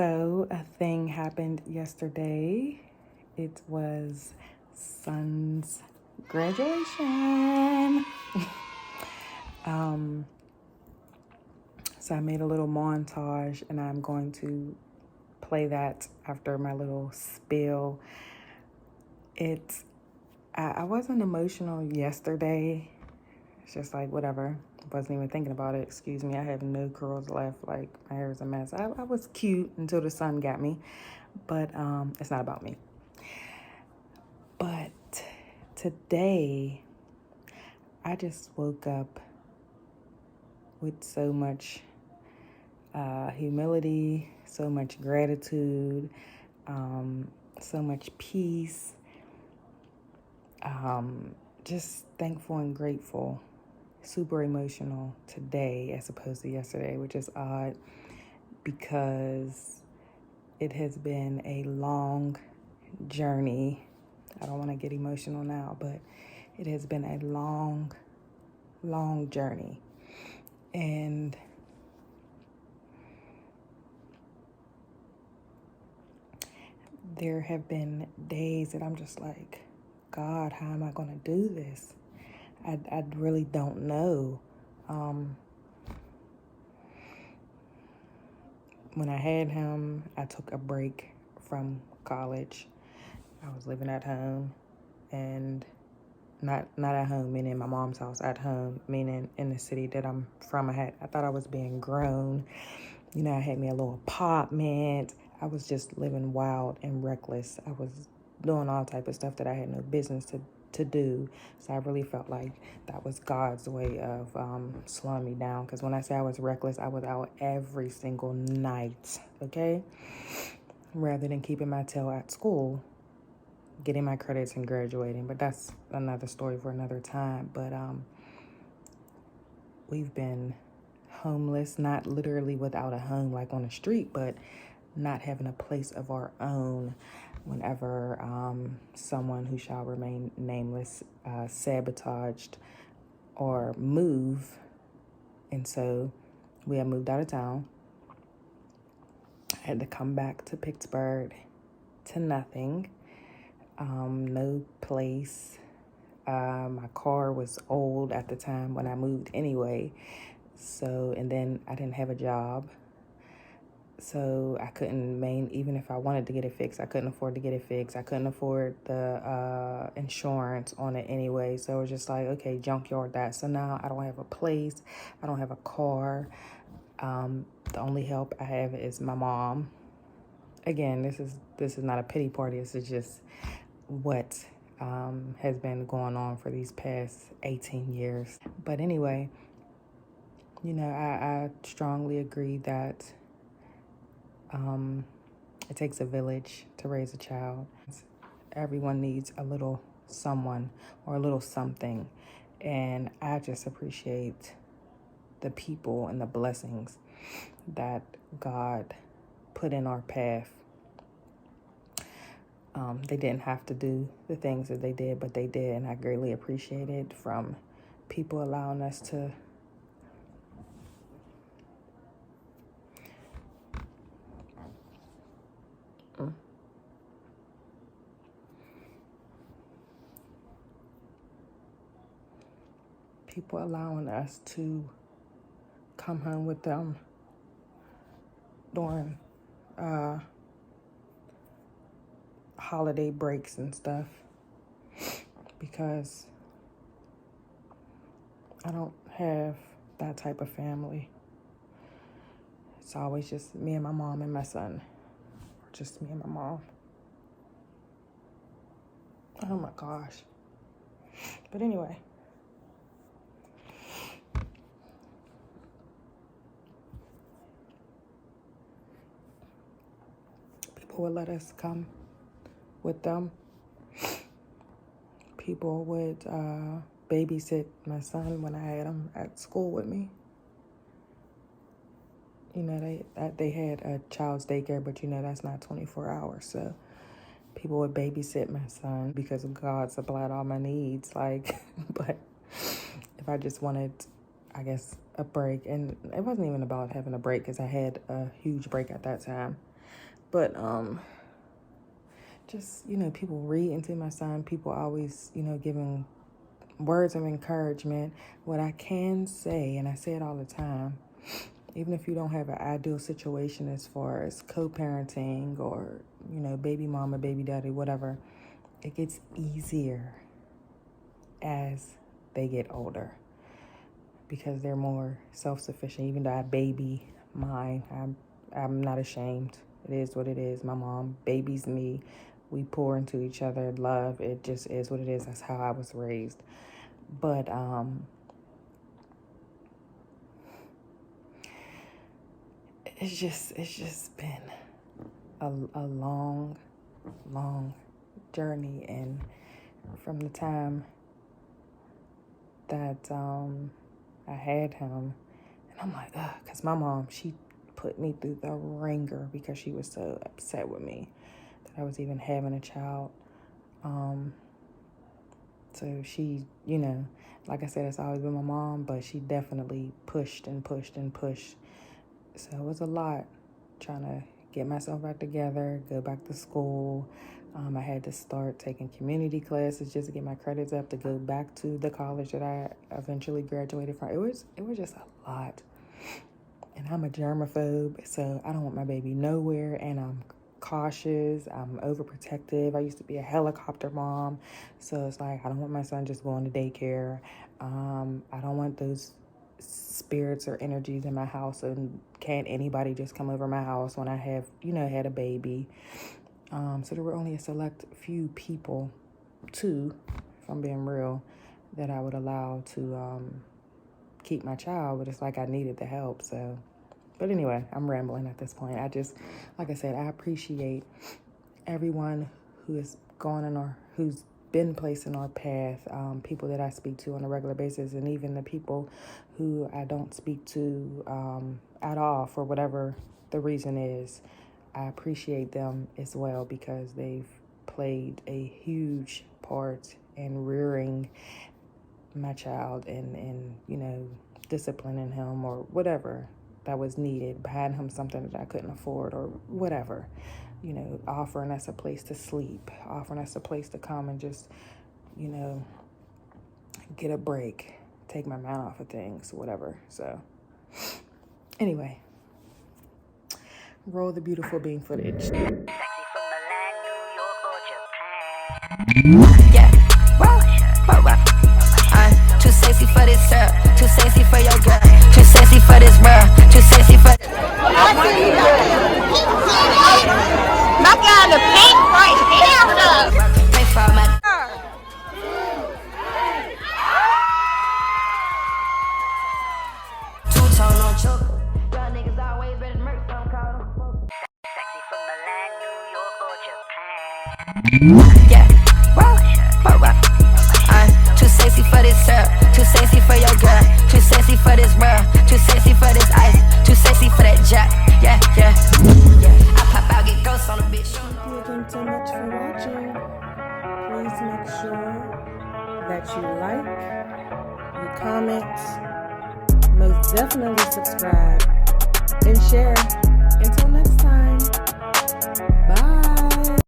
So a thing happened yesterday. It was son's graduation. um, so I made a little montage and I'm going to play that after my little spiel. I wasn't emotional yesterday. It's just like, whatever. Wasn't even thinking about it. Excuse me. I have no curls left. Like, my hair is a mess. I was cute until the sun got me. But it's not about me. But today, I just woke up with so much humility, so much gratitude, so much peace. Just thankful and grateful. Super emotional today as opposed to yesterday, which is odd because it has been a long journey. I don't want to get emotional now, but it has been a long journey. And there have been days that I'm just like, God, how am I going to do this? I really don't know. When I had him, I took a break from college. I was living at home, and not at home, meaning my mom's house, at home, meaning in the city that I'm from. I thought I was being grown. You know, I had me a little apartment. I was just living wild and reckless. I was doing all type of stuff that I had no business to do. So I really felt like that was God's way of slowing me down. Because when I say I was reckless, I was out every single night, okay? Rather than keeping my tail at school, getting my credits and graduating. But that's another story for another time. But we've been homeless, not literally without a home like on the street, but not having a place of our own whenever someone who shall remain nameless sabotaged or move. And so we had moved out of town. I had to come back to Pittsburgh to nothing, no place. My car was old at the time when I moved anyway. So, and then I didn't have a job. So I couldn't even if I wanted to get it fixed, I couldn't afford to get it fixed. I couldn't afford the insurance on it anyway. So it was just like, okay, junkyard that. So now I don't have a place. I don't have a car. The only help I have is my mom. Again, this is not a pity party. This is just what has been going on for these past 18 years. But anyway, you know, I strongly agree that it takes a village to raise a child. Everyone needs a little someone or a little something. And I just appreciate the people and the blessings that God put in our path. They didn't have to do the things that they did, but they did. And I greatly appreciate it, from people allowing us to come home with them during holiday breaks and stuff, because I don't have that type of family. It's always just me and my mom and my son, or just me and my mom. Oh my gosh. But anyway, people would let us come with them. People would babysit my son when I had him at school with me. You know, they had a child's daycare, but you know, that's not 24 hours. So people would babysit my son because God supplied all my needs. Like, but if I just wanted, I guess, a break, and it wasn't even about having a break because I had a huge break at that time. But just, people read into my son. People always, giving words of encouragement. What I can say, and I say it all the time, even if you don't have an ideal situation as far as co-parenting or, baby mama, baby daddy, whatever, it gets easier as they get older because they're more self-sufficient. Even though I baby mine, I'm not ashamed. It is what it is. My mom babies me. We pour into each other love. It just is what it is. That's how I was raised. But it's just been a long journey, and from the time that I had him, and I'm like, because my mom, she put me through the ringer because she was so upset with me that I was even having a child. So she, like I said, it's always been my mom, but she definitely pushed and pushed and pushed. So it was a lot trying to get myself back together, go back to school. I had to start taking community classes just to get my credits up to go back to the college that I eventually graduated from. It was just a lot. And I'm a germaphobe, so I don't want my baby nowhere, and I'm cautious, I'm overprotective. I used to be a helicopter mom, so it's like I don't want my son just going to daycare. I don't want those spirits or energies in my house, and can't anybody just come over my house when I have, had a baby. So there were only a select few people, two, if I'm being real, that I would allow to keep my child, but it's like I needed the help. So, but anyway, I'm rambling at this point. I just, like I said, I appreciate everyone who has gone in who's been placed in our path, people that I speak to on a regular basis, and even the people who I don't speak to at all for whatever the reason is. I appreciate them as well because they've played a huge part in rearing my child and disciplining him or whatever that was needed, buying him something that I couldn't afford or whatever, offering us a place to sleep, offering us a place to come and just, get a break, take my mind off of things, whatever. So anyway, roll the beautiful bean footage. Yeah, roll. Too sexy for this syrup, too sexy for your girl, too sexy for this world, too sexy for. Knock out the pink right here. Pay for my. Two-tone on choke. Y'all niggas always ready to murk some call. Sexy from Milan, New York, or Japan. Yeah, roll. Too sexy for this syrup, too sexy for your girl, too sexy for this world, too sexy for this ice, too sexy for that jack. Yeah. I pop out, get ghosts on the bitch. Thank you again so much for watching. Please make sure that you like, you comment, most definitely subscribe, and share. Until next time, bye.